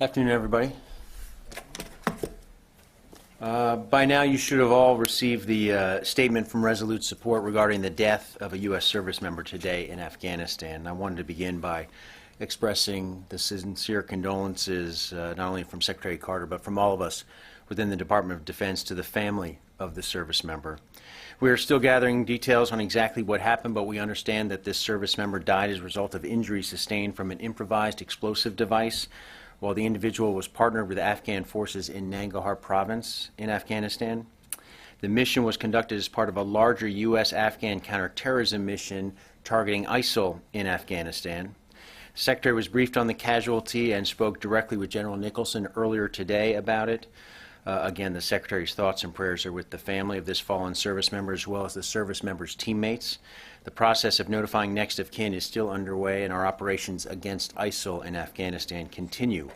Afternoon, everybody. By now, you should have all received the statement from Resolute Support regarding the death of a U.S. service member today in Afghanistan. I wanted to begin by expressing the sincere condolences, not only from Secretary Carter, but from all of us within the Department of Defense to the family of the service member. We are still gathering details on exactly what happened, but we understand that this service member died as a result of injuries sustained from an improvised explosive device while the individual was partnered with Afghan forces in Nangarhar province in Afghanistan. The mission was conducted as part of a larger U.S.-Afghan counterterrorism mission targeting ISIL in Afghanistan. The Secretary was briefed on the casualty and spoke directly with General Nicholson earlier today about it. Again, the Secretary's thoughts and prayers are with the family of this fallen service member as well as the service member's teammates. The process of notifying next of kin is still underway, and our operations against ISIL in Afghanistan continue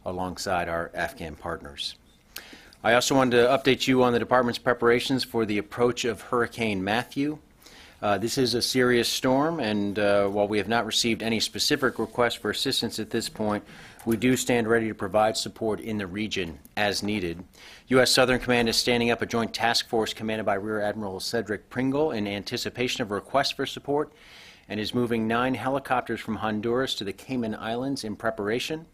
alongside our Afghan partners. I also wanted to update you on the Department's preparations for the approach of Hurricane Matthew. This is a serious storm, and while we have not received any specific requests for assistance at this point, we do stand ready to provide support in the region as needed. U.S. Southern Command is standing up a joint task force commanded by Rear Admiral Cedric Pringle in anticipation of requests for support and is moving 9 helicopters from Honduras to the Cayman Islands in preparation.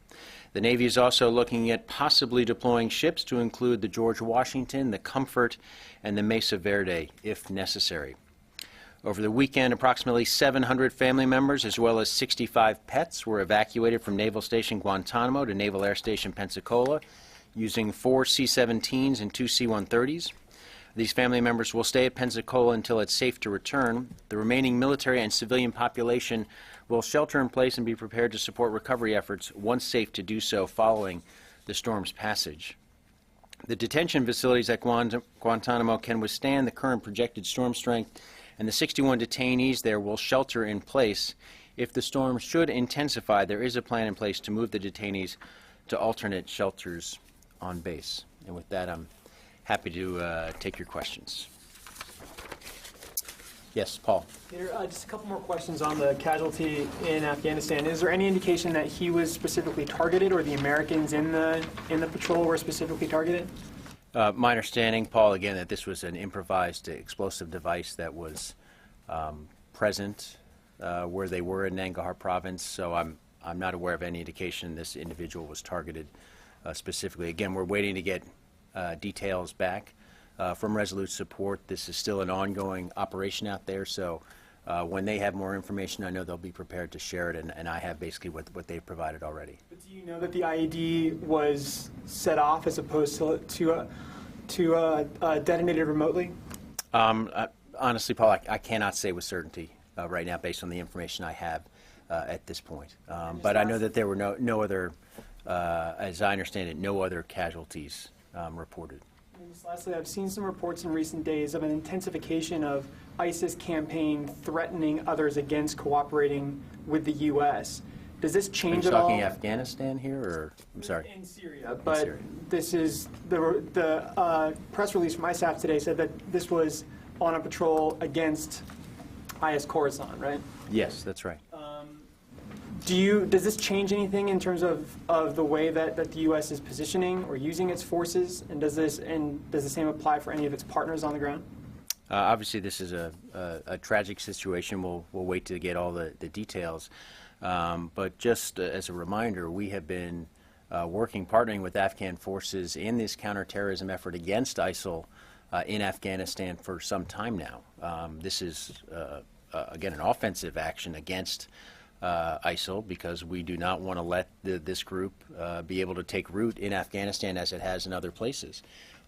The Navy is also looking at possibly deploying ships to include the George Washington, the Comfort, and the Mesa Verde if necessary. Over the weekend, approximately 700 family members as well as 65 pets were evacuated from Naval Station Guantanamo to Naval Air Station Pensacola using 4 C-17s and 2 C-130s. These family members will stay at Pensacola until it's safe to return. The remaining military and civilian population will shelter in place and be prepared to support recovery efforts once safe to do so following the storm's passage. The detention facilities at Guantanamo can withstand the current projected storm strength, and the 61 detainees there will shelter in place. If the storm should intensify, there is a plan in place to move the detainees to alternate shelters on base. And with that, I'm happy to take your questions. Yes, Paul. Peter, just a couple more questions on the casualty in Afghanistan. Is there any indication that he was specifically targeted, or the Americans in the patrol were specifically targeted? My understanding, Paul, again, that this was an improvised explosive device that was present where they were in Nangarhar province, so I'm not aware of any indication this individual was targeted specifically. Again, we're waiting to get details back from Resolute Support. This is still an ongoing operation out there, so when they have more information, I know they'll be prepared to share it, and I have basically what they've provided already. But do you know that the IED was set off as opposed to detonated remotely? Honestly, Paul, I cannot say with certainty right now based on the information I have at this point. But I know that there were no other, as I understand it, no other casualties reported. And just lastly, I've seen some reports in recent days of an intensification of ISIS campaign threatening others against cooperating with the U.S. Does this change at all? Are you talking Afghanistan here, or I'm sorry? In Syria, but this is the press release from ISAF today said that this was on a patrol against IS Khorasan, right? Yes, that's right. Does this change anything in terms of the way that the U.S. is positioning or using its forces, and does the same apply for any of its partners on the ground? Obviously, this is a tragic situation. We'll wait to get all the details. But just as a reminder, we have been partnering with Afghan forces in this counterterrorism effort against ISIL in Afghanistan for some time now. This is, again, an offensive action against ISIL because we do not want to let this group be able to take root in Afghanistan as it has in other places.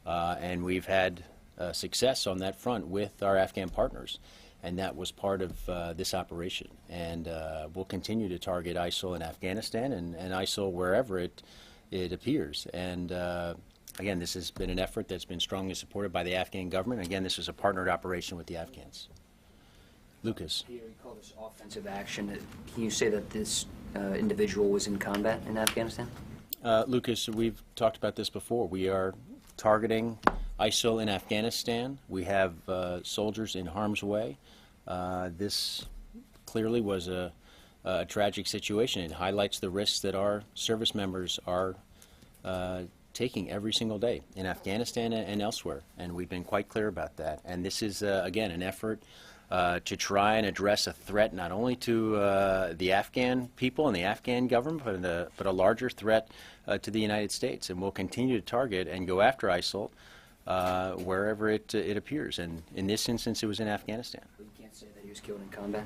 And we've had success on that front with our Afghan partners. And that was part of this operation. And we'll continue to target ISIL in Afghanistan and ISIL wherever it appears. And again, this has been an effort that's been strongly supported by the Afghan government. Again, this is a partnered operation with the Afghans. Lucas. Peter, you call this offensive action. Can you say that this individual was in combat in Afghanistan? Lucas, we've talked about this before. We are targeting ISIL in Afghanistan. We have soldiers in harm's way. This clearly was a tragic situation. It highlights the risks that our service members are taking every single day in Afghanistan and elsewhere, and we've been quite clear about that. And this is, again, an effort to try and address a threat not only to the Afghan people and the Afghan government, but a larger threat to the United States. And we'll continue to target and go after ISIL wherever it appears. And in this instance, it was in Afghanistan. You can't say that he was killed in combat?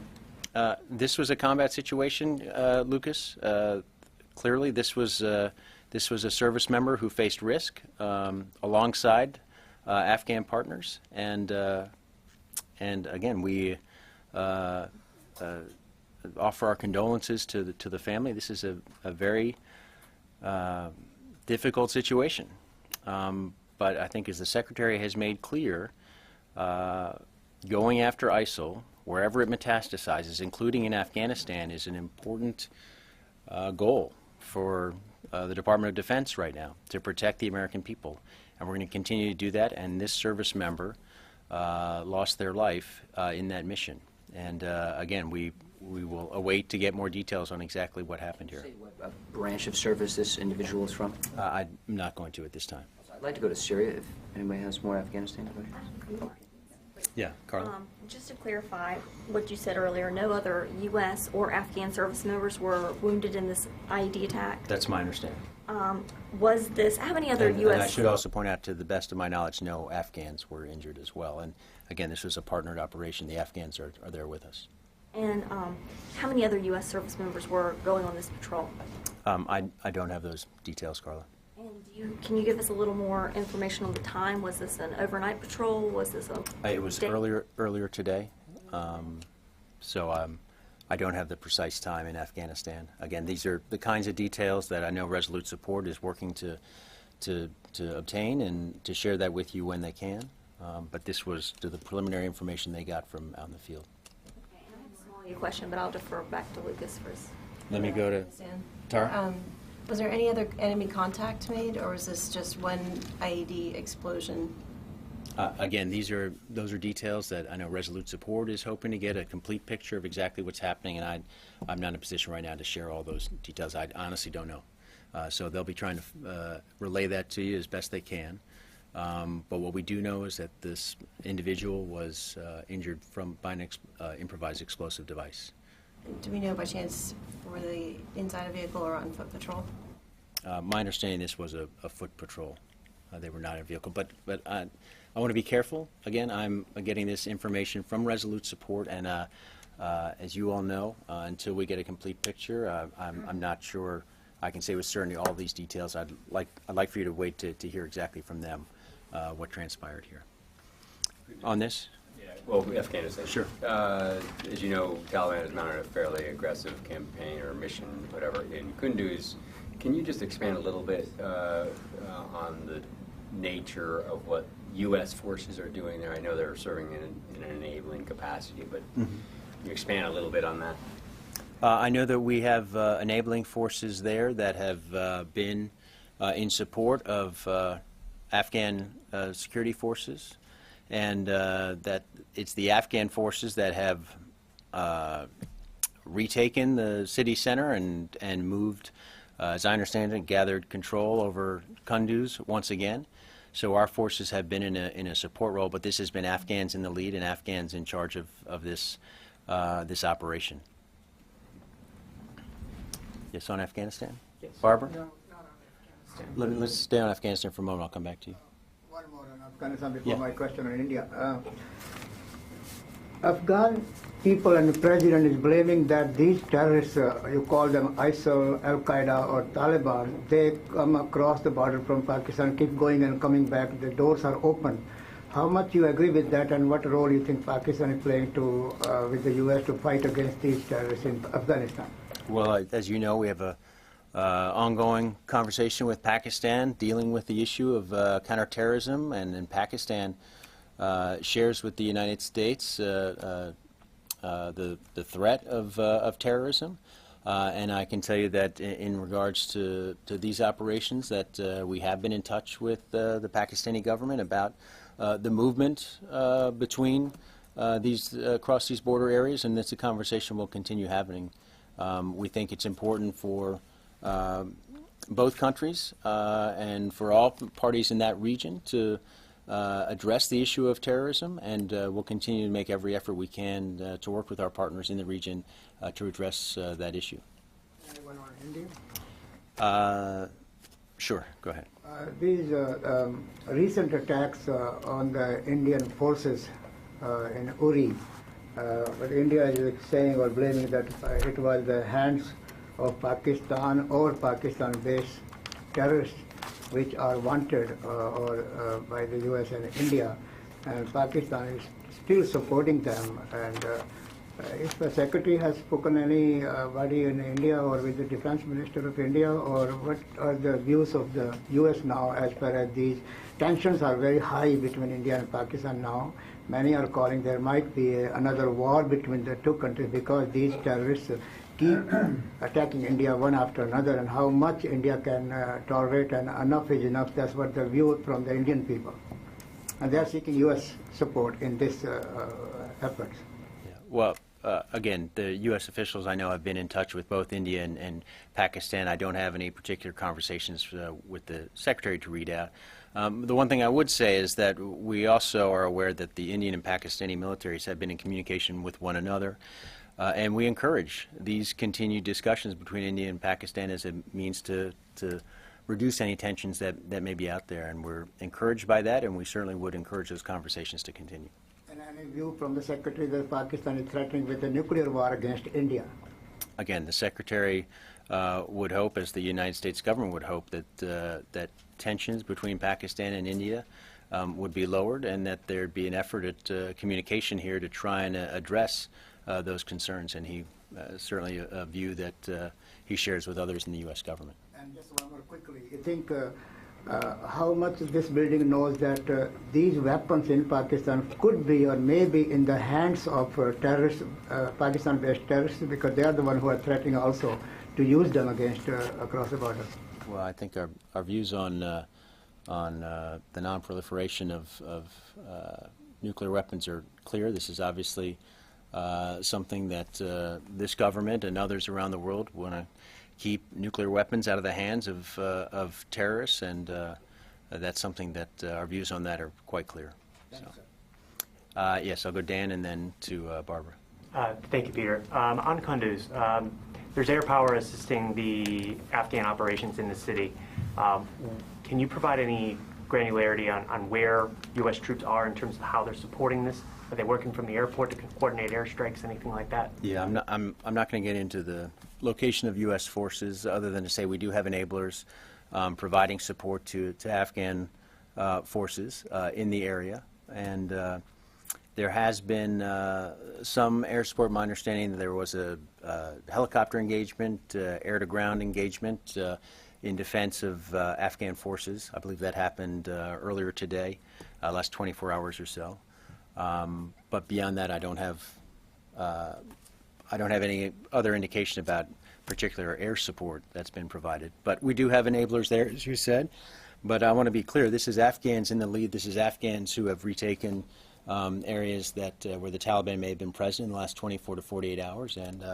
This was a combat situation, Lucas. Clearly, this was a service member who faced risk alongside Afghan partners, and again, we offer our condolences to the family. This is a very difficult situation, but I think, as the Secretary has made clear, going after ISIL wherever it metastasizes, including in Afghanistan, is an important goal for the Department of Defense right now, to protect the American people. And we're going to continue to do that, and this service member lost their life in that mission. And again, we will await to get more details on exactly what happened here. Say what branch of service this individual is from? I'm not going to at this time. I'd like to go to Syria if anybody has more Afghanistan questions. Yeah, Carla? Just to clarify what you said earlier, no other U.S. or Afghan service members were wounded in this IED attack. That's my understanding. Was this, how many other And U.S. I should also point out, to the best of my knowledge, no Afghans were injured as well. And again, this was a partnered operation. The Afghans are there with us. And how many other U.S. service members were going on this patrol? I don't have those details, Carla. And can you give us a little more information on the time? Was this an overnight patrol? Was this a It was day? earlier today, so I don't have the precise time in Afghanistan. Again, these are the kinds of details that I know Resolute Support is working to obtain and to share that with you when they can. But this was the preliminary information they got from out in the field. Okay, and I have a small question, but I'll defer back to Lucas first. Let me go to Tara. Was there any other enemy contact made, or was this just one IED explosion? Again, those are details that I know Resolute Support is hoping to get a complete picture of exactly what's happening, and I'm not in a position right now to share all those details. I honestly don't know. So they'll be trying to relay that to you as best they can. But what we do know is that this individual was injured by an improvised explosive device. Do we know by chance were they inside a vehicle or on foot patrol? My understanding, this was a foot patrol. They were not in a vehicle. But I want to be careful. Again, I'm getting this information from Resolute Support, and as you all know, until we get a complete picture, I'm not sure I can say with certainty all these details. I'd like for you to wait to hear exactly from them what transpired here. On this? Well, Afghanistan. Sure. As you know, Taliban has mounted a fairly aggressive campaign or mission, whatever, in Kunduz. Can you just expand a little bit on the nature of what U.S. forces are doing there? I know they're serving in an enabling capacity, but can you expand a little bit on that? I know that we have enabling forces there that have been in support of Afghan security forces, and that it's the Afghan forces that have retaken the city center and moved, as I understand it, gathered control over Kunduz once again. So our forces have been in a support role, but this has been Afghans in the lead and Afghans in charge of this operation. Yes, on Afghanistan? Yes. Barbara? No, not on Afghanistan. Let's stay on Afghanistan for a moment. I'll come back to you. One more on Afghanistan before Yeah. my question on India. Afghan people and the president is blaming that these terrorists, you call them ISIL, Al-Qaeda or Taliban, they come across the border from Pakistan, keep going and coming back, the doors are open. How much you agree with that, and what role you think Pakistan is playing with the U.S. to fight against these terrorists in Afghanistan? Well, as you know, we have a ongoing conversation with Pakistan dealing with the issue of counterterrorism, and Pakistan shares with the United States the threat of terrorism. And I can tell you that in regards to these operations, that we have been in touch with the Pakistani government about the movement between across these border areas, and it's a conversation we'll continue having We think it's important for both countries and for all parties in that region to address the issue of terrorism, and we'll continue to make every effort we can to work with our partners in the region to address that issue. Anyone on India? Sure, go ahead. These recent attacks on the Indian forces in Uri, but India is saying or blaming that it was the hands of Pakistan or Pakistan-based terrorists which are wanted by the US and India, and Pakistan is still supporting them. And if the Secretary has spoken anybody in India or with the Defense Minister of India, or what are the views of the US now as far as these tensions are very high between India and Pakistan now. Many are calling there might be another war between the two countries because these terrorists keep attacking India one after another, and how much India can tolerate, and enough is enough. That's what the view from the Indian people. And they are seeking US support in this efforts. Yeah. Well, again, the U.S. officials I know have been in touch with both India and Pakistan. I don't have any particular conversations with the Secretary to read out. The one thing I would say is that we also are aware that the Indian and Pakistani militaries have been in communication with one another, and we encourage these continued discussions between India and Pakistan as a means to reduce any tensions that may be out there, and we're encouraged by that, and we certainly would encourage those conversations to continue. And any view from the Secretary that Pakistan is threatening with a nuclear war against India? Again, the Secretary would hope, as the United States government would hope, that tensions between Pakistan and India would be lowered, and that there'd be an effort at communication here to try and address those concerns. And he certainly a view that he shares with others in the U.S. government. And just one more quickly, you think how much this building knows that these weapons in Pakistan could be or may be in the hands of terrorists, Pakistan-based terrorists, because they are the ones who are threatening also to use them against across the border? Well, I think our views on the non-proliferation of nuclear weapons are clear. This is obviously something that this government and others around the world want to keep nuclear weapons out of the hands of terrorists, and that's something that our views on that are quite clear. So, yes, I'll go Dan and then to Barbara. Thank you, Peter. On Kunduz, there's air power assisting the Afghan operations in the city. Can you provide any granularity on where U.S. troops are in terms of how they're supporting this? Are they working from the airport to coordinate airstrikes, anything like that? Yeah, I'm not going to get into the location of U.S. forces, other than to say we do have enablers providing support to Afghan forces in the area, and there has been some air support. My understanding that there was a helicopter engagement, air-to-ground engagement in defense of Afghan forces. I believe that happened earlier today, last 24 hours or so. But beyond that, I don't have any other indication about particular air support that's been provided. But we do have enablers there, as you said. But I want to be clear: this is Afghans in the lead. This is Afghans who have retaken areas that where the Taliban may have been present in the last 24 to 48 hours. And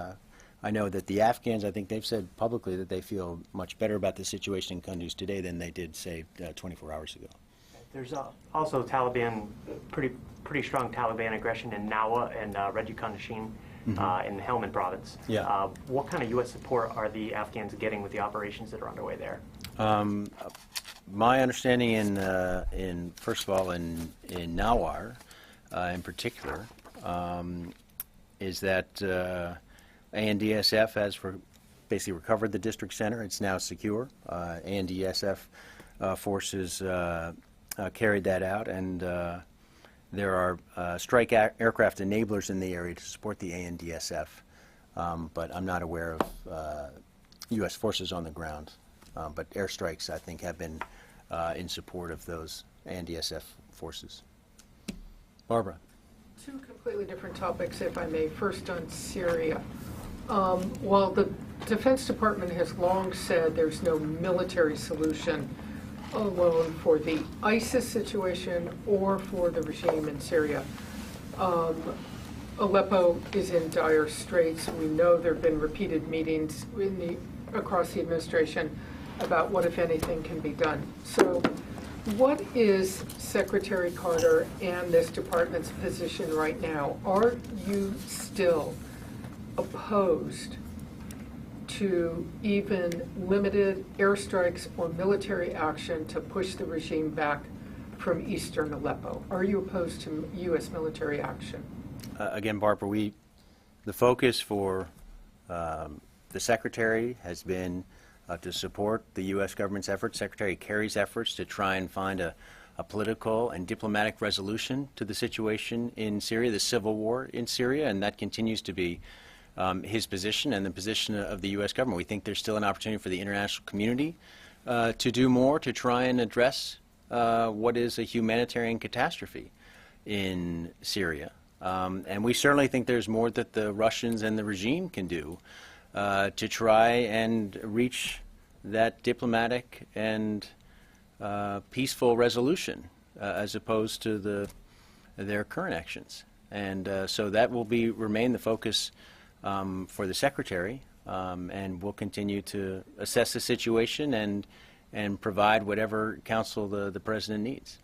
I know that the Afghans, I think they've said publicly that they feel much better about the situation in Kunduz today than they did, say, 24 hours ago. There's also pretty strong Taliban aggression in Nawa and Rajikundashin in the Helmand province. Yeah. What kind of U.S. support are the Afghans getting with the operations that are underway there? My understanding in first of all, in Nawar, in particular, is that ANDSF has basically recovered the district center. It's now secure. ANDSF forces carried that out, and there are strike aircraft enablers in the area to support the ANDSF, but I'm not aware of U.S. forces on the ground. But airstrikes, I think, have been in support of those ANDSF forces. Barbara. Two completely different topics, if I may. First on Syria. While the Defense Department has long said there's no military solution alone for the ISIS situation or for the regime in Syria, Aleppo is in dire straits. We know there have been repeated meetings across the administration about what, if anything, can be done. So what is Secretary Carter and this department's position right now? Are you still opposed to even limited airstrikes or military action to push the regime back from eastern Aleppo? Are you opposed to U.S. military action? Again, Barbara, the focus for the Secretary has been to support the U.S. government's efforts, Secretary Kerry's efforts to try and find a political and diplomatic resolution to the situation in Syria, the civil war in Syria, and that continues to be his position and the position of the U.S. government. We think there's still an opportunity for the international community to do more to try and address what is a humanitarian catastrophe in Syria. And we certainly think there's more that the Russians and the regime can do to try and reach that diplomatic and peaceful resolution as opposed to their current actions. And so that will remain the focus for the Secretary, and we'll continue to assess the situation and provide whatever counsel the President needs.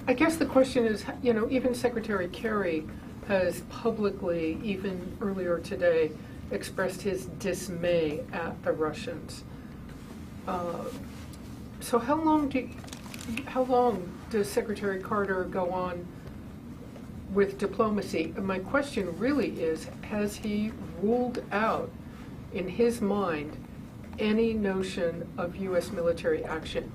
I guess the question is, you know, even Secretary Kerry has publicly, even earlier today, expressed his dismay at the Russians. So how long does Secretary Carter go on with diplomacy? And my question really is, has he ruled out, in his mind, any notion of U.S. military action?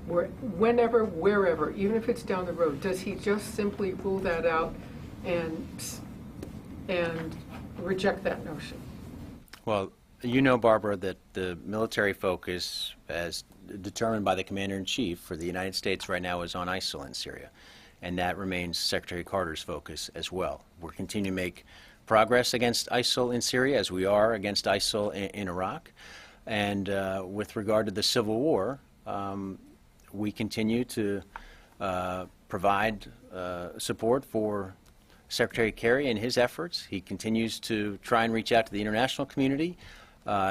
Whenever, wherever, even if it's down the road, does he just simply rule that out and reject that notion? Well, you know, Barbara, that the military focus, as determined by the Commander-in-Chief for the United States right now, is on ISIL in Syria, and that remains Secretary Carter's focus as well. We're continuing to make progress against ISIL in Syria, as we are against ISIL in Iraq, and with regard to the civil war, we continue to provide support for Secretary Kerry and his efforts. He continues to try and reach out to the international community,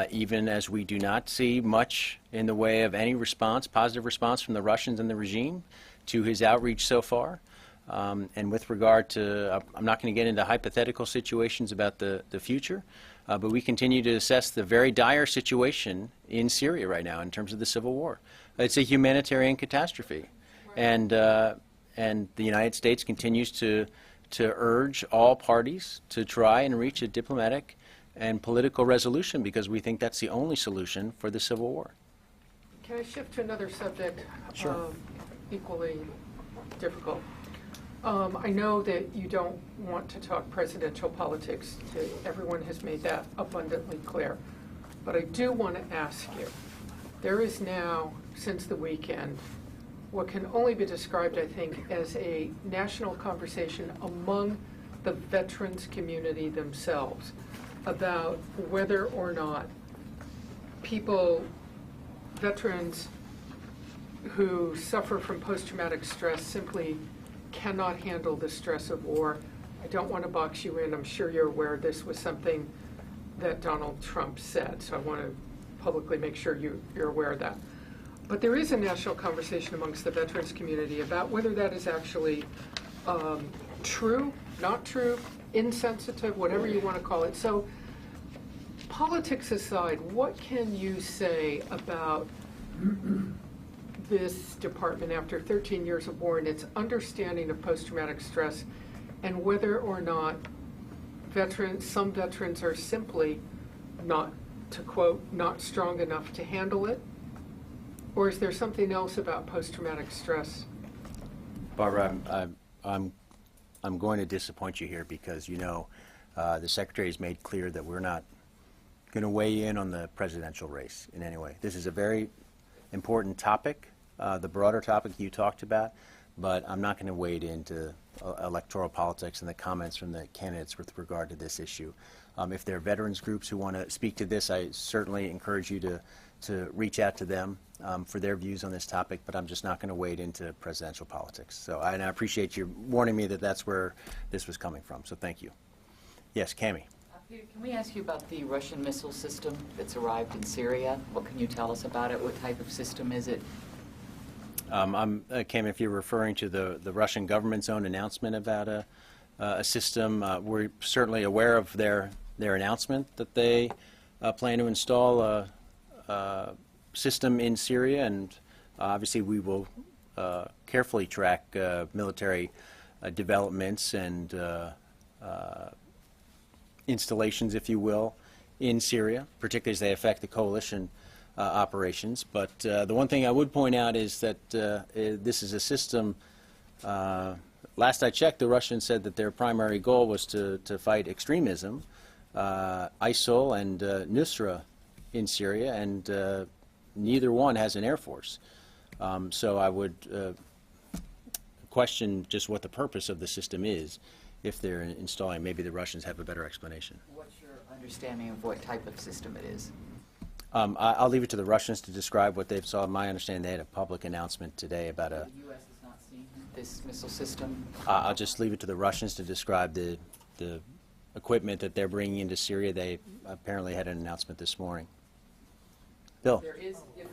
even as we do not see much in the way of any response, positive response from the Russians and the regime to his outreach so far. And with regard to, I'm not going to get into hypothetical situations about the future, but we continue to assess the very dire situation in Syria right now in terms of the civil war. It's a humanitarian catastrophe, and the United States continues to urge all parties to try and reach a diplomatic and political resolution, because we think that's the only solution for the civil war. Can I shift to another subject? Sure. Equally difficult. I know that you don't want to talk presidential politics. Everyone has made that abundantly clear. But I do want to ask you, there is now, since the weekend, what can only be described, I think, as a national conversation among the veterans community themselves about whether or not veterans who suffer from post-traumatic stress simply cannot handle the stress of war. I don't want to box you in. I'm sure you're aware this was something that Donald Trump said, so I want to publicly make sure you're aware of that. But there is a national conversation amongst the veterans community about whether that is actually true, not true, insensitive, whatever you want to call it. So politics aside, what can you say about this department after 13 years of war and its understanding of post-traumatic stress, and whether or not some veterans are simply not, to quote, not strong enough to handle it? Or is there something else about post-traumatic stress? Barbara, I'm going to disappoint you here, because you know the Secretary has made clear that we're not going to weigh in on the presidential race in any way. This is a very important topic, the broader topic you talked about, but I'm not going to wade into electoral politics and the comments from the candidates with regard to this issue. If there are veterans groups who want to speak to this, I certainly encourage you to reach out to them for their views on this topic, but I'm just not going to wade into presidential politics. So, and I appreciate you warning me that that's where this was coming from, so thank you. Yes, Cami. Peter, can we ask you about the Russian missile system that's arrived in Syria? What can you tell us about it? What type of system is it? Cami, if you're referring to the Russian government's own announcement about a system, we're certainly aware of their announcement that they plan to install a system in Syria, and obviously we will carefully track military developments and installations, if you will, in Syria, particularly as they affect the coalition operations. But the one thing I would point out is that this is a system, last I checked, the Russians said that their primary goal was to fight extremism, ISIL and Nusra in Syria, and neither one has an air force. So I would question just what the purpose of the system is if they're installing. Maybe the Russians have a better explanation. What's your understanding of what type of system it is? I'll leave it to the Russians to describe what they've saw. My understanding, they had a public announcement today about a... The U.S. has not seen this missile system? I'll just leave it to the Russians to describe the equipment that they're bringing into Syria. They apparently had an announcement this morning. Bill?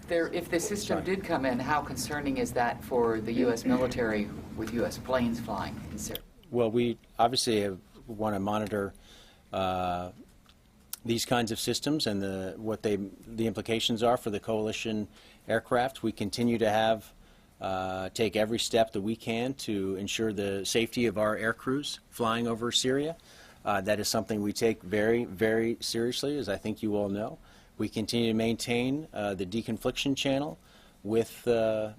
If the system did come in, how concerning is that for the U.S. military with U.S. planes flying in Syria? Well, we obviously want to monitor these kinds of systems and the implications are for the coalition aircraft. We continue to take every step that we can to ensure the safety of our air crews flying over Syria. That is something we take very, very seriously, as I think you all know. We continue to maintain the deconfliction channel with the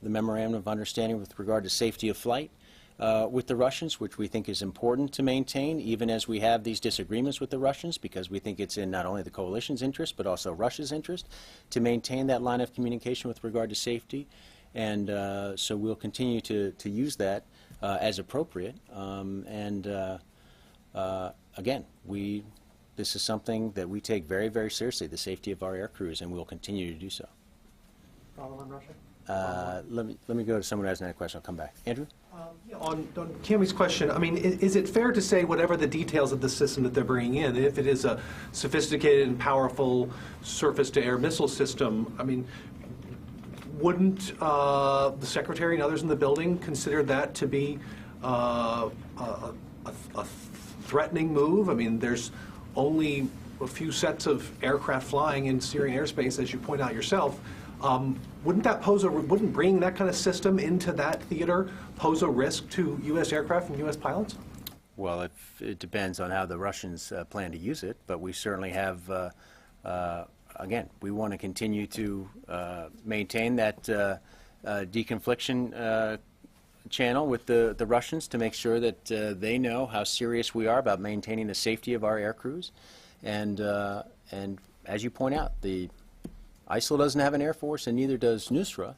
memorandum of understanding with regard to safety of flight with the Russians, which we think is important to maintain, even as we have these disagreements with the Russians, because we think it's in not only the coalition's interest, but also Russia's interest, to maintain that line of communication with regard to safety. And so we'll continue to use that as appropriate. Again, this is something that we take very, very seriously, the safety of our air crews, and we'll continue to do so. Follow on Russia? Let me go to someone who has another question. I'll come back. Andrew? On Cammie's question, I mean, is it fair to say whatever the details of the system that they're bringing in, if it is a sophisticated and powerful surface-to-air missile system, I mean, wouldn't the Secretary and others in the building consider that to be a threatening move? I mean, there's only a few sets of aircraft flying in Syrian airspace, as you point out yourself. Wouldn't bringing that kind of system into that theater pose a risk to U.S. aircraft and U.S. pilots? Well, it depends on how the Russians plan to use it, but we certainly have, again, we want to continue to maintain that deconfliction channel with the Russians to make sure that they know how serious we are about maintaining the safety of our air crews. And as you point out, ISIL doesn't have an air force, and neither does Nusra,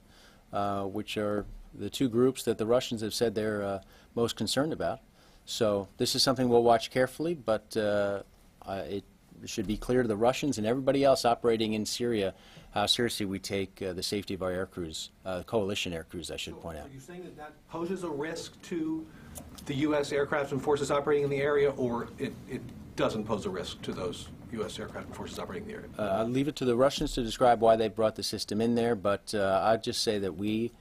which are the two groups that the Russians have said they're most concerned about. So this is something we'll watch carefully, but it should be clear to the Russians and everybody else operating in Syria how seriously we take the safety of our air crews, coalition air crews, I should point out. Are you saying that that poses a risk to the U.S. aircraft and forces operating in the area, or it doesn't pose a risk to those U.S. aircraft and forces operating in the area? I'll leave it to the Russians to describe why they brought the system in there, but I'd just say that we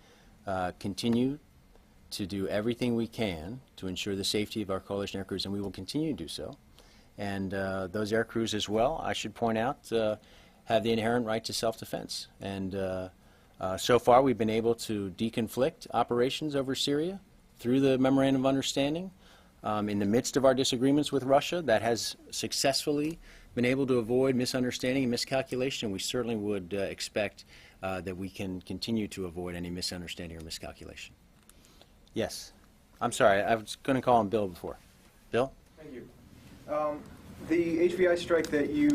continue to do everything we can to ensure the safety of our coalition air crews, and we will continue to do so. And those air crews as well, I should point out, have the inherent right to self-defense. And so far we've been able to deconflict operations over Syria through the Memorandum of Understanding. In the midst of our disagreements with Russia, that has successfully been able to avoid misunderstanding and miscalculation. We certainly would expect that we can continue to avoid any misunderstanding or miscalculation. Yes. I'm sorry, I was going to call on Bill before. Bill? Thank you. The HVI strike that you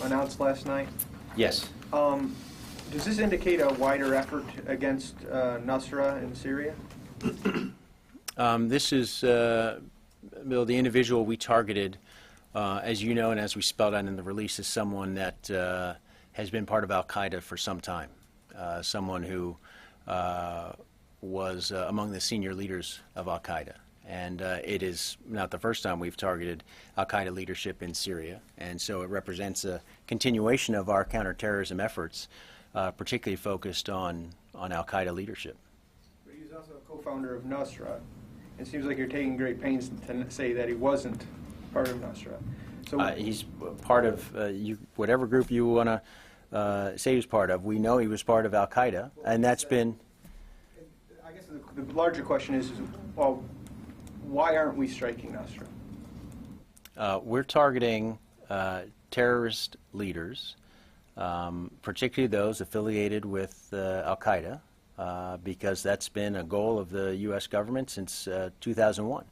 announced last night, Yes. does this indicate a wider effort against Nusra in Syria? This is, Bill, the individual we targeted, as you know and as we spelled out in the release, is someone that has been part of al-Qaeda for some time, someone who was among the senior leaders of al-Qaeda. And it is not the first time we've targeted al-Qaeda leadership in Syria. And so it represents a continuation of our counterterrorism efforts, particularly focused on al-Qaeda leadership. But he's also a co-founder of Nusra. It seems like you're taking great pains to say that he wasn't part of Nusra. So He's part of whatever group you want to say he's part of. We know he was part of al-Qaeda, and that's been... I guess the larger question is, well, why aren't we striking Nusra? We're targeting terrorist leaders, particularly those affiliated with al-Qaeda, because that's been a goal of the U.S. government since 2001,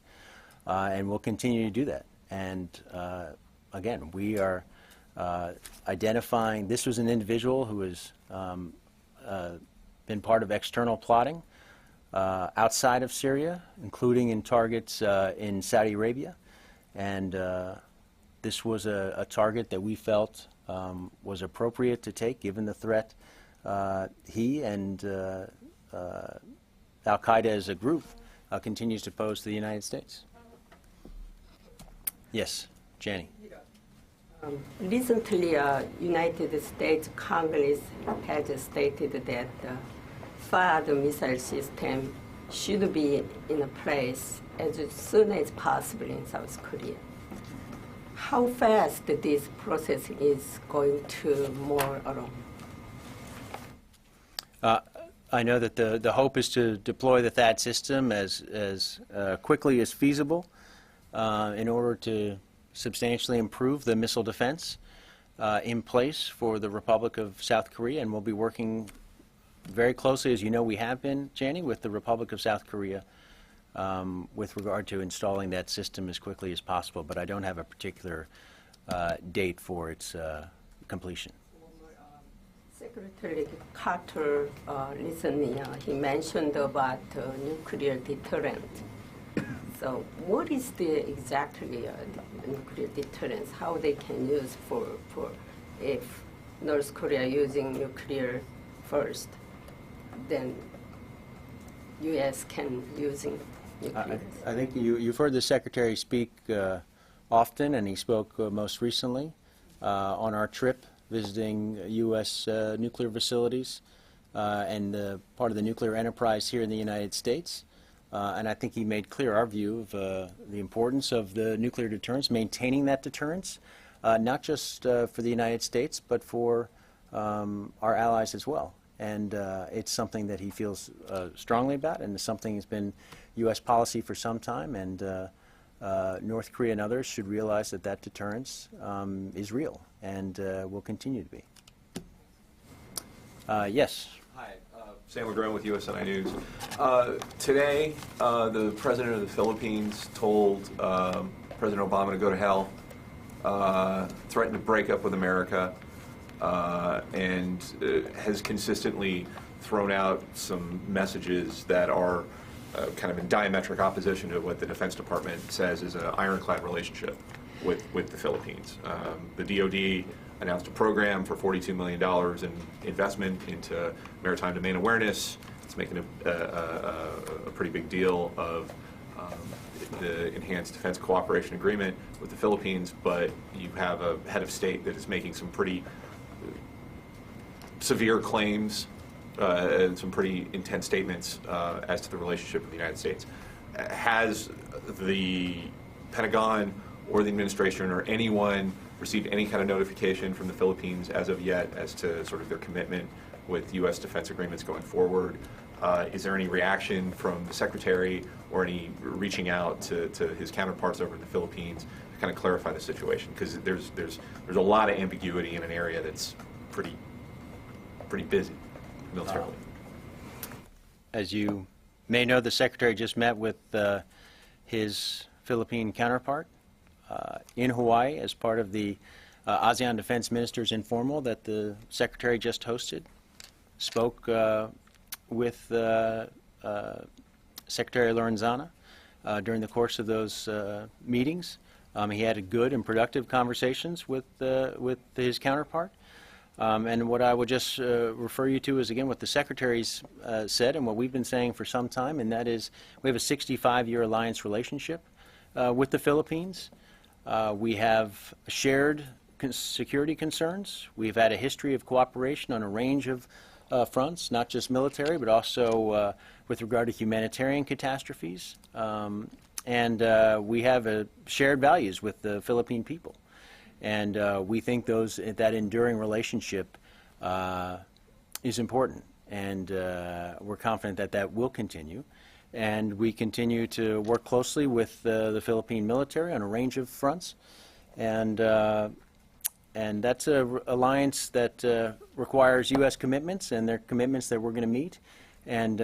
and we'll continue to do that. And again, we are identifying, this was an individual who has been part of external plotting outside of Syria, including in targets in Saudi Arabia. And this was a target that we felt was appropriate to take given the threat he and al-Qaeda as a group continues to pose to the United States. Yes, Janie. Recently, United States Congress has stated that THAAD missile system should be in place as soon as possible in South Korea. How fast this process is going to move along? I know that the hope is to deploy the THAAD system as quickly as feasible in order to substantially improve the missile defense in place for the Republic of South Korea, and we'll be working very closely, as you know we have been, Janie, with the Republic of South Korea with regard to installing that system as quickly as possible, but I don't have a particular date for its completion. Secretary Carter recently he mentioned about nuclear deterrent. So what is the exactly the nuclear deterrence? How they can use for if North Korea using nuclear first, then U.S. can using nuclear. I think you've heard the Secretary speak often, and he spoke most recently on our trip visiting U.S. nuclear facilities and part of the nuclear enterprise here in the United States. And I think he made clear our view of the importance of the nuclear deterrence, maintaining that deterrence, not just for the United States, but for our allies as well. And it's something that he feels strongly about, and it's something that's been U.S. policy for some time, and North Korea and others should realize that that deterrence is real and will continue to be. Yes. Hi, Sam Ladrone with USNI News. Today, the president of the Philippines told President Obama to go to hell, threatened to break up with America, and has consistently thrown out some messages that are kind of in diametric opposition to what the Defense Department says is an ironclad relationship with the Philippines. The DoD announced a program for $42 million in investment into maritime domain awareness. It's making a pretty big deal of the Enhanced Defense Cooperation Agreement with the Philippines, but you have a head of state that is making some pretty severe claims and some pretty intense statements as to the relationship with the United States. Has the Pentagon or the administration or anyone received any kind of notification from the Philippines as of yet as to sort of their commitment with U.S. defense agreements going forward? Is there any reaction from the Secretary or any reaching out to his counterparts over in the Philippines to kind of clarify the situation? Because there's a lot of ambiguity in an area that's pretty busy militarily. As you may know, the Secretary just met with his Philippine counterpart in Hawaii as part of the ASEAN Defense Ministers Informal that the Secretary just hosted. Spoke with Secretary Lorenzana during the course of those meetings. He had good and productive conversations with his counterpart. And what I would just refer you to is, again, what the Secretary's said and what we've been saying for some time, and that is we have a 65-year alliance relationship with the Philippines. We have shared security concerns. We've had a history of cooperation on a range of fronts, not just military, but also with regard to humanitarian catastrophes. And we have shared values with the Philippine people. And we think that enduring relationship is important. And we're confident that that will continue. And we continue to work closely with the Philippine military on a range of fronts. And that's an alliance that requires U.S. commitments, and they're commitments that we're going to meet. And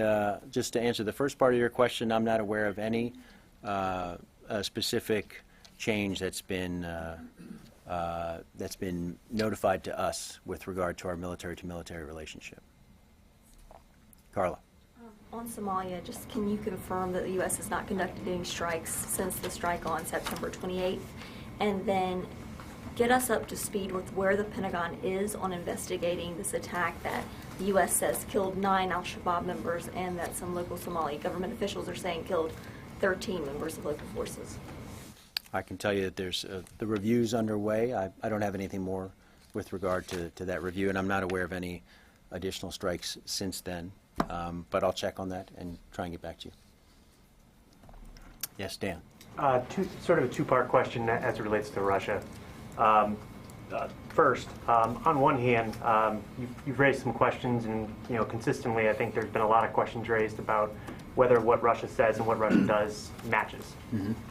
just to answer the first part of your question, I'm not aware of any specific change that's been notified to us with regard to our military-to-military relationship. Carla. On Somalia, just can you confirm that the U.S. has not conducted any strikes since the strike on September 28th? And then get us up to speed with where the Pentagon is on investigating this attack that the U.S. says killed 9 al-Shabaab members and that some local Somali government officials are saying killed 13 members of local forces. I can tell you that there's the review's underway. I don't have anything more with regard to that review, and I'm not aware of any additional strikes since then. But I'll check on that and try and get back to you. Yes, Dan. Sort of a two-part question as it relates to Russia. First, on one hand, you've raised some questions, and consistently, I think there's been a lot of questions raised about whether what Russia says and what Russia does matches.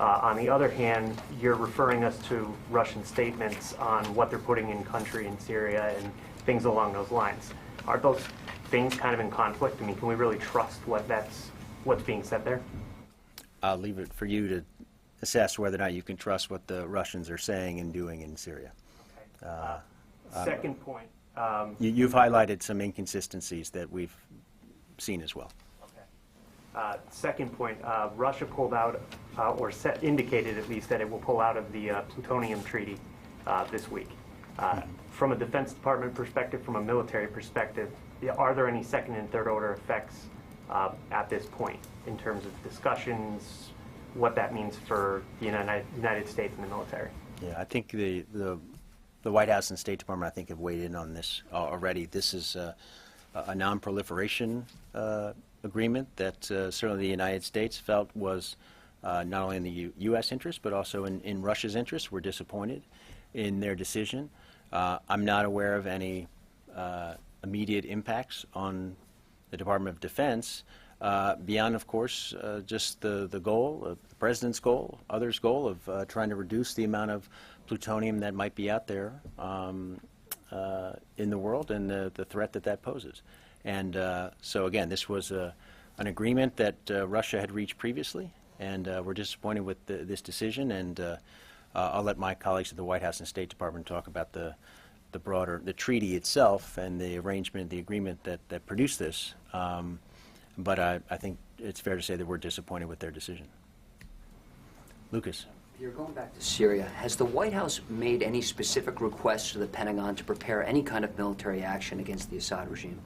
On the other hand, you're referring us to Russian statements on what they're putting in country in Syria and things along those lines. Are those things kind of in conflict? I mean, can we really trust what's being said there? I'll leave it for you to assess whether or not you can trust what the Russians are saying and doing in Syria. Okay. Second point. You've highlighted some inconsistencies that we've seen as well. Okay. Second point, Russia pulled out, or indicated at least, that it will pull out of the plutonium treaty this week. From a Defense Department perspective, from a military perspective, are there any second and third order effects at this point in terms of discussions, what that means for the United States and the military? Yeah, I think the White House and State Department, I think, have weighed in on this already. This is a non-proliferation agreement that certainly the United States felt was not only in the U.S. interest, but also in Russia's interest. We're disappointed in their decision. I'm not aware of any immediate impacts on the Department of Defense beyond, of course, just the goal, the President's goal, others' goal of trying to reduce the amount of plutonium that might be out there in the world and the threat that poses. And so, again, this was an agreement that Russia had reached previously, and we're disappointed with this decision. And I'll let my colleagues at the White House and State Department talk about the treaty itself and the arrangement, the agreement that produced this. But I think it's fair to say that we're disappointed with their decision. Lucas. You're going back to Syria. Has the White House made any specific requests to the Pentagon to prepare any kind of military action against the Assad regime?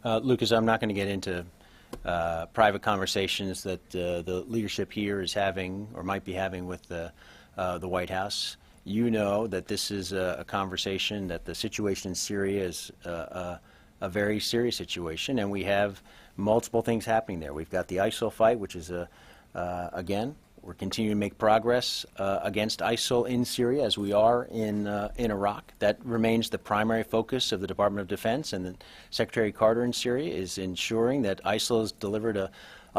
Lucas, I'm not going to get into private conversations that the leadership here is having or might be having with the White House. You know that this is a conversation, that the situation in Syria is a very serious situation, and we have multiple things happening there. We've got the ISIL fight, which is, again, we're continuing to make progress against ISIL in Syria as we are in Iraq. That remains the primary focus of the Department of Defense, and the Secretary Carter in Syria is ensuring that ISIL has delivered a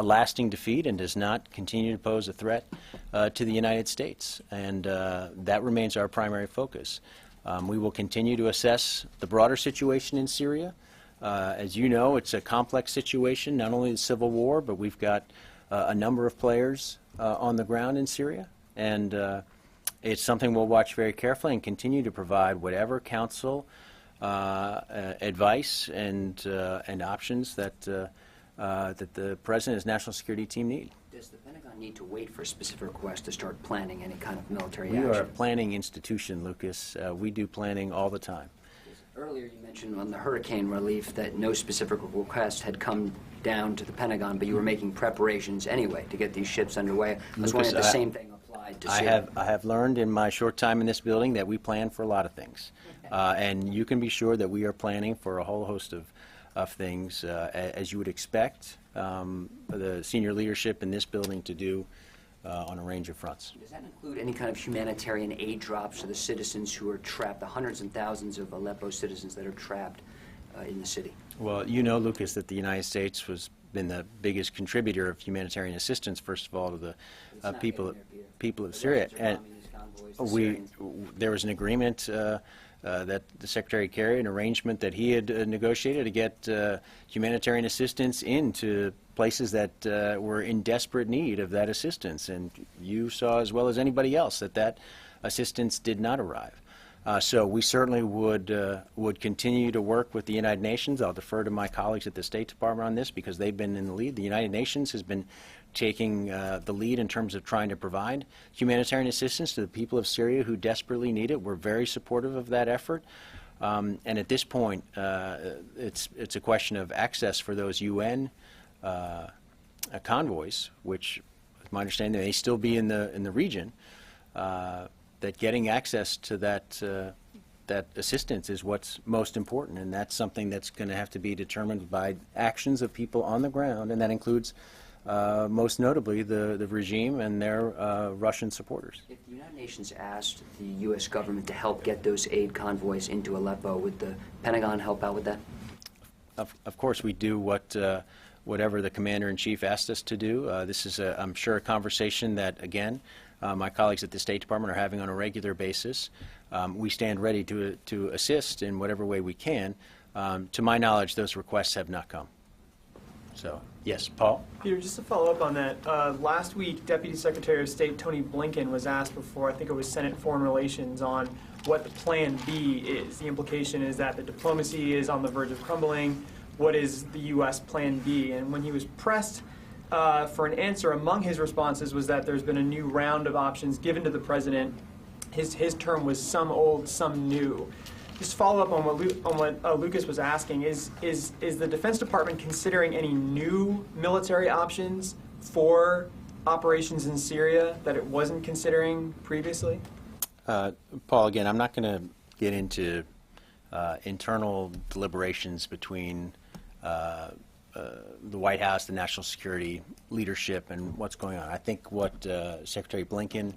lasting defeat and does not continue to pose a threat to the United States. And that remains our primary focus. We will continue to assess the broader situation in Syria. As you know, it's a complex situation, not only the civil war, but we've got a number of players on the ground in Syria. And it's something we'll watch very carefully and continue to provide whatever counsel, advice, and options that the President and his national security team need. Does the Pentagon need to wait for a specific request to start planning any kind of military We action? are a planning institution, Lucas. We do planning all the time. Earlier you mentioned on the hurricane relief that no specific request had come down to the Pentagon, but you were making preparations anyway to get these ships underway. I was wondering if the same thing applied to Syria. I have learned in my short time in this building that we plan for a lot of things. And you can be sure that we are planning for a whole host of things, as you would expect the senior leadership in this building to do on a range of fronts. Does that include any kind of humanitarian aid drops to the citizens who are trapped, the hundreds and thousands of Aleppo citizens that are trapped in the city? Well, you know, Lucas, that the United States has been the biggest contributor of humanitarian assistance, first of all, to the people of Syria. And there was an agreement that the Secretary carried, an arrangement that he had negotiated to get humanitarian assistance into places that were in desperate need of that assistance. And you saw as well as anybody else that assistance did not arrive. So we certainly would continue to work with the United Nations. I'll defer to my colleagues at the State Department on this because they've been in the lead. The United Nations has been taking the lead in terms of trying to provide humanitarian assistance to the people of Syria who desperately need it. We're very supportive of that effort. And at this point, it's a question of access for those UN convoys, which, with my understanding, may still be in the region. That getting access to that assistance is what's most important, and that's something that's going to have to be determined by actions of people on the ground, and that includes most notably the regime and their Russian supporters. If the United Nations asked the U.S. government to help get those aid convoys into Aleppo, would the Pentagon help out with that? Of course, we do whatever the Commander-in-Chief asked us to do. This is, I'm sure, a conversation that, again, my colleagues at the State Department are having on a regular basis. We stand ready to assist in whatever way we can. To my knowledge, those requests have not come. So, yes, Paul? Peter, just to follow up on that, last week, Deputy Secretary of State Tony Blinken was asked before, I think it was Senate Foreign Relations, on what the Plan B is. The implication is that the diplomacy is on the verge of crumbling. What is the U.S. Plan B? And when he was pressed for an answer, among his responses was that there's been a new round of options given to the president. His term was some old, some new. Just follow up on what Lucas was asking. Is the Defense Department considering any new military options for operations in Syria that it wasn't considering previously? Paul, again, I'm not going to get into internal deliberations between the White House, the national security leadership, and what's going on. I think what Secretary Blinken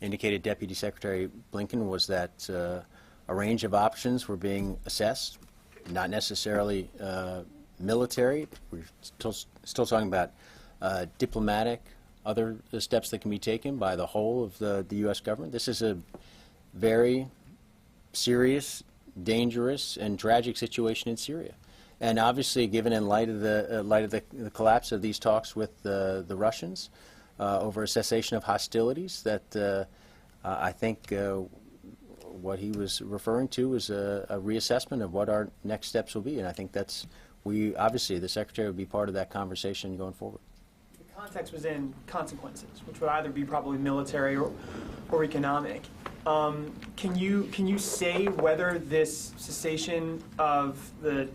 indicated, Deputy Secretary Blinken, was that a range of options were being assessed, not necessarily military. We're still talking about diplomatic, other steps that can be taken by the whole of the U.S. government. This is a very serious, dangerous, and tragic situation in Syria. And obviously, given in light of the collapse of these talks with the Russians over a cessation of hostilities, that I think what he was referring to is a reassessment of what our next steps will be. And I think obviously, the Secretary would be part of that conversation going forward. The context was in consequences, which would either be probably military or economic. Can you say whether this cessation of the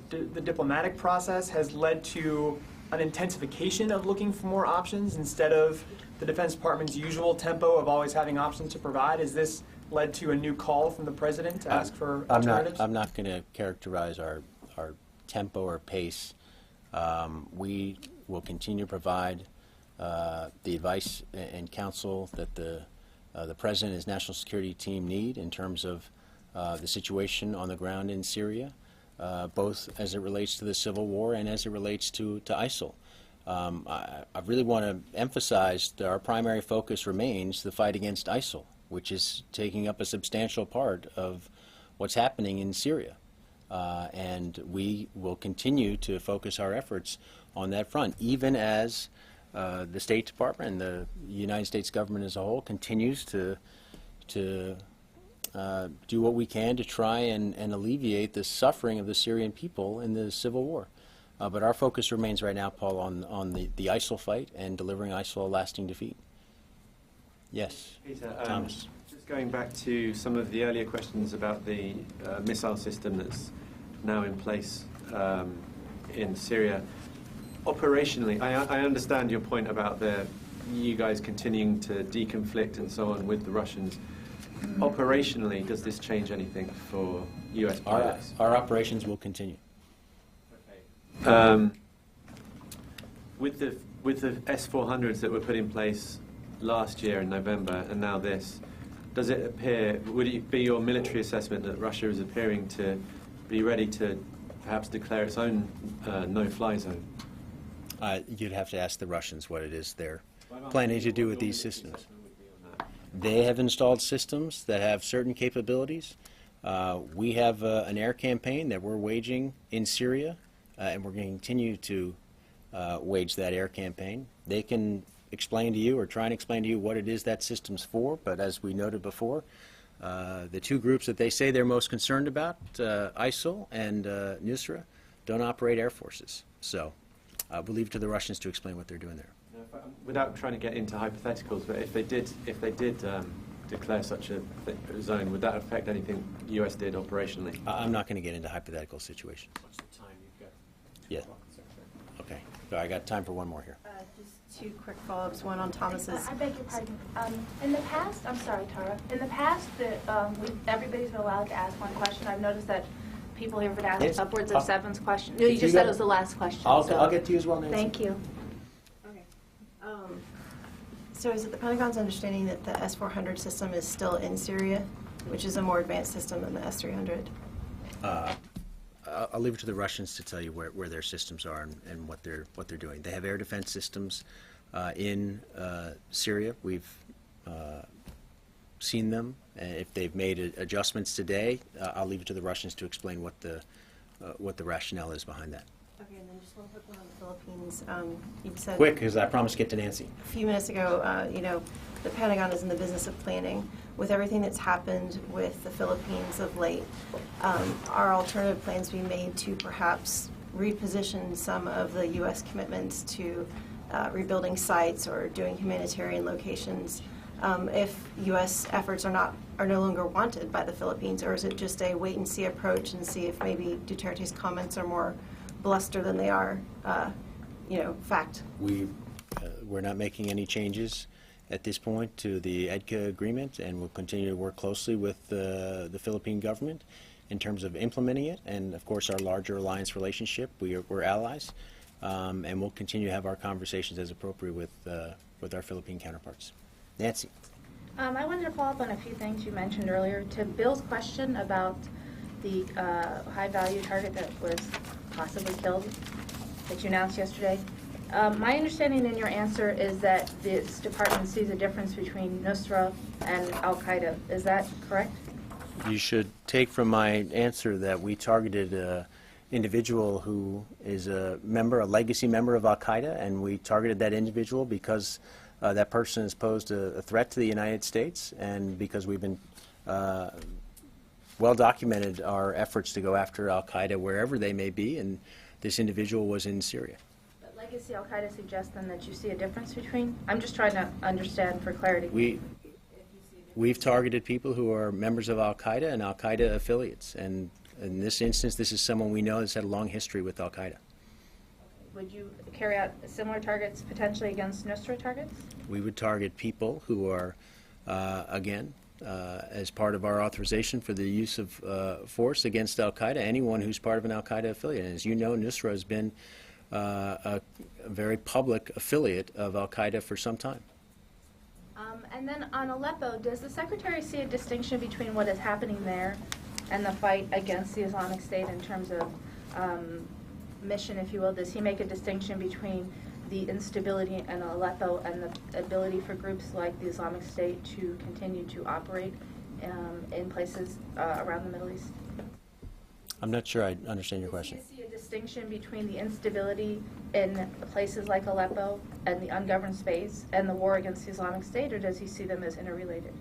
diplomatic process has led to an intensification of looking for more options instead of the Defense Department's usual tempo of always having options to provide? Has this led to a new call from the President to ask for alternatives? I'm not going to characterize our tempo or pace. We will continue to provide the advice and counsel that the President and his national security team need in terms of the situation on the ground in Syria, both as it relates to the civil war and as it relates to ISIL. I really want to emphasize that our primary focus remains the fight against ISIL, which is taking up a substantial part of what's happening in Syria. And we will continue to focus our efforts on that front, even as the State Department and the United States government as a whole continues to do what we can to try and alleviate the suffering of the Syrian people in the civil war. But our focus remains right now, Paul, on the ISIL fight and delivering ISIL a lasting defeat. Yes, Peter, Thomas. just going back to some of the earlier questions about the missile system that's now in place in Syria. Operationally, I understand your point about you guys continuing to deconflict and so on with the Russians. Operationally, does this change anything for U.S. pilots? Our operations will continue. With the S-400s that were put in place last year in November and now this, does it appear, would it be your military assessment that Russia is appearing to be ready to perhaps declare its own no-fly zone? You'd have to ask the Russians what it is they're planning to do with these systems. They have installed systems that have certain capabilities. We have an air campaign that we're waging in Syria, and we're going to continue to wage that air campaign. They can explain to you or try and explain to you what it is that system's for, but as we noted before, the two groups that they say they're most concerned about, ISIL and Nusra, don't operate air forces. So we'll leave it to the Russians to explain what they're doing there. Without trying to get into hypotheticals, but if they did declare such a zone, would that affect anything the U.S. did operationally? I'm not going to get into hypothetical situations. What's the time you've got? Yeah. Okay. So I got time for one more here. Just two quick follow-ups, one on Thomas's. I beg your pardon. In the past, I'm sorry, Tara. In the past, everybody's been allowed to ask one question. I've noticed that people here have been asking upwards of 7 questions. No, you just said it was the last question. I'll get to you as well, Nancy. Thank you. Okay. So is it the Pentagon's understanding that the S-400 system is still in Syria, which is a more advanced system than the S-300? I'll leave it to the Russians to tell you where their systems are and what they're doing. They have air defense systems in Syria. We've seen them. If they've made adjustments today, I'll leave it to the Russians to explain what the rationale is behind that. Okay, and then just one quick one on the Philippines. You said Quick, because I promised to get to Nancy. a few minutes ago, the Pentagon is in the business of planning. With everything that's happened with the Philippines of late, are alternative plans being made to perhaps reposition some of the U.S. commitments to rebuilding sites or doing humanitarian locations if U.S. efforts are no longer wanted by the Philippines, or is it just a wait-and-see approach and see if maybe Duterte's comments are more bluster than they are, fact? We're not making any changes at this point to the EDCA agreement, and we'll continue to work closely with the Philippine government in terms of implementing it, and of course our larger alliance relationship. We're allies, and we'll continue to have our conversations as appropriate with our Philippine counterparts. Nancy. I wanted to follow up on a few things you mentioned earlier. To Bill's question about the high-value target that was possibly killed that you announced yesterday, my understanding in your answer is that this department sees a difference between Nusra and Al-Qaeda. Is that correct? You should take from my answer that we targeted an individual who is a legacy member of Al-Qaeda, and we targeted that individual because that person has posed a threat to the United States, and because we've been well documented our efforts to go after Al-Qaeda wherever they may be, and this individual was in Syria. But legacy Al-Qaeda suggests then that you see a difference between? I'm just trying to understand for clarity. We've targeted people who are members of Al-Qaeda and Al-Qaeda affiliates, and in this instance, this is someone we know has had a long history with Al-Qaeda. Would you carry out similar targets potentially against Nusra targets? We would target people who are, again, as part of our authorization for the use of force against Al-Qaeda, anyone who's part of an Al-Qaeda affiliate. And as you know, Nusra has been a very public affiliate of Al-Qaeda for some time. And then on Aleppo, does the Secretary see a distinction between what is happening there and the fight against the Islamic State in terms of mission, if you will? Does he make a distinction between the instability in Aleppo and the ability for groups like the Islamic State to continue to operate in places around the Middle East? I'm not sure I understand your question. Does he see a distinction between the instability in places like Aleppo and the ungoverned space and the war against the Islamic State, or does he see them as interrelated?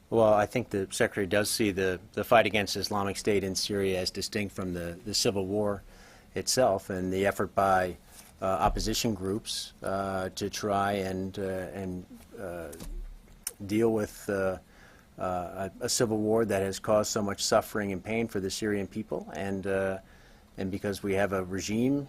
Well, I think the Secretary does see the fight against Islamic State in Syria as distinct from the civil war itself, and the effort by opposition groups to try and deal with a civil war that has caused so much suffering and pain for the Syrian people, and because we have a regime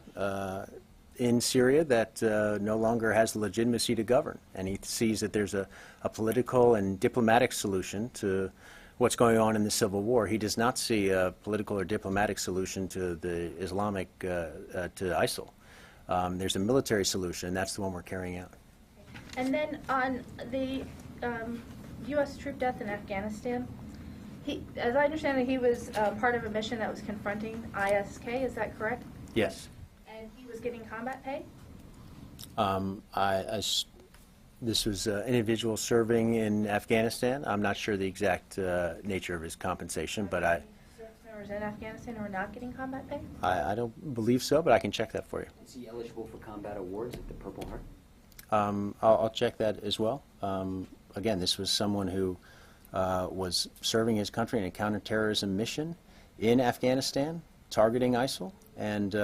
in Syria that no longer has the legitimacy to govern, and he sees that there's a political and diplomatic solution to what's going on in the civil war. He does not see a political or diplomatic solution to the Islamic, to ISIL. There's a military solution, and that's the one we're carrying out. And then on the U.S. troop death in Afghanistan, as I understand it, he was part of a mission that was confronting ISK, is that correct? Yes. And he was getting combat pay? This was an individual serving in Afghanistan. I'm not sure the exact nature of his compensation, but Service members in Afghanistan who are not getting combat pay? I don't believe so, but I can check that for you. Is he eligible for combat awards at the Purple Heart? I'll check that as well. Again, this was someone who was serving his country in a counterterrorism mission in Afghanistan, targeting ISIL, and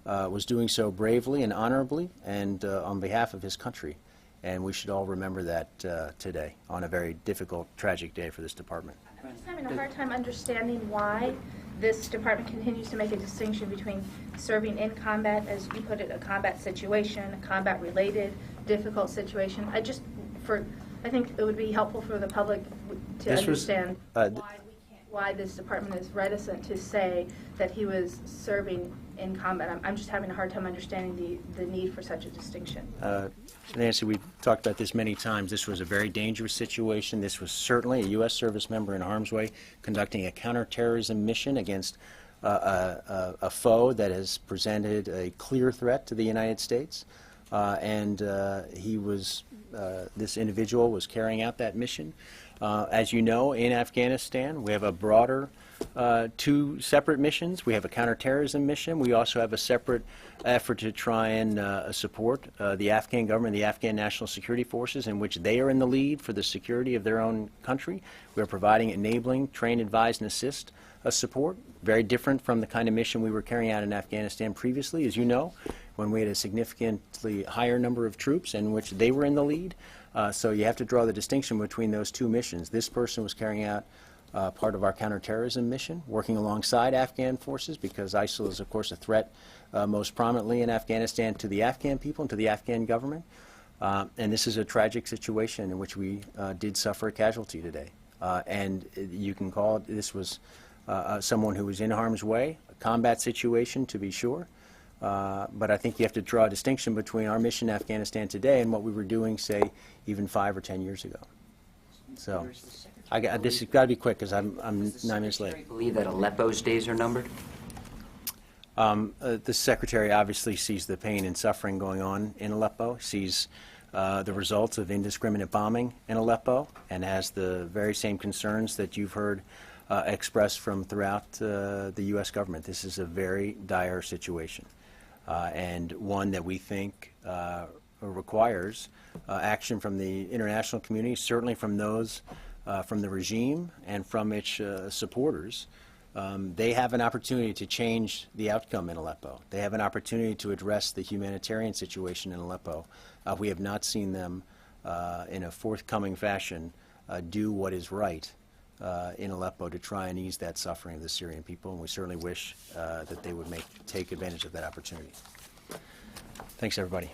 was doing so bravely and honorably and on behalf of his country. And we should all remember that today on a very difficult, tragic day for this department. I'm just having a hard time understanding why this department continues to make a distinction between serving in combat, as you put it, a combat situation, a combat-related, difficult situation. I think it would be helpful for the public to understand why this department is reticent to say that he was serving in combat. I'm just having a hard time understanding the need for such a distinction. Nancy, we've talked about this many times. This was a very dangerous situation. This was certainly a U.S. service member in harm's way conducting a counterterrorism mission against a foe that has presented a clear threat to the United States. This individual was carrying out that mission. As you know, in Afghanistan, we have a broader two separate missions. We have a counterterrorism mission. We also have a separate effort to try and support the Afghan government, the Afghan National Security Forces, in which they are in the lead for the security of their own country. We are providing enabling, train, advise, and assist support, very different from the kind of mission we were carrying out in Afghanistan previously, as you know, when we had a significantly higher number of troops in which they were in the lead. So you have to draw the distinction between those two missions. This person was carrying out part of our counterterrorism mission, working alongside Afghan forces, because ISIL is, of course, a threat most prominently in Afghanistan to the Afghan people and to the Afghan government. And this is a tragic situation in which we did suffer a casualty today. And you can call it, this was someone who was in harm's way, a combat situation to be sure. But I think you have to draw a distinction between our mission in Afghanistan today and what we were doing, say, even 5 or 10 years ago. So this has got to be quick because I'm 9 minutes late. Do you believe that Aleppo's days are numbered? The Secretary obviously sees the pain and suffering going on in Aleppo, sees the results of indiscriminate bombing in Aleppo, and has the very same concerns that you've heard expressed from throughout the U.S. government. This is a very dire situation, and one that we think requires action from the international community, certainly from those from the regime and from its supporters. They have an opportunity to change the outcome in Aleppo. They have an opportunity to address the humanitarian situation in Aleppo. We have not seen them in a forthcoming fashion do what is right in Aleppo to try and ease that suffering of the Syrian people, and we certainly wish that they would take advantage of that opportunity. Thanks, everybody.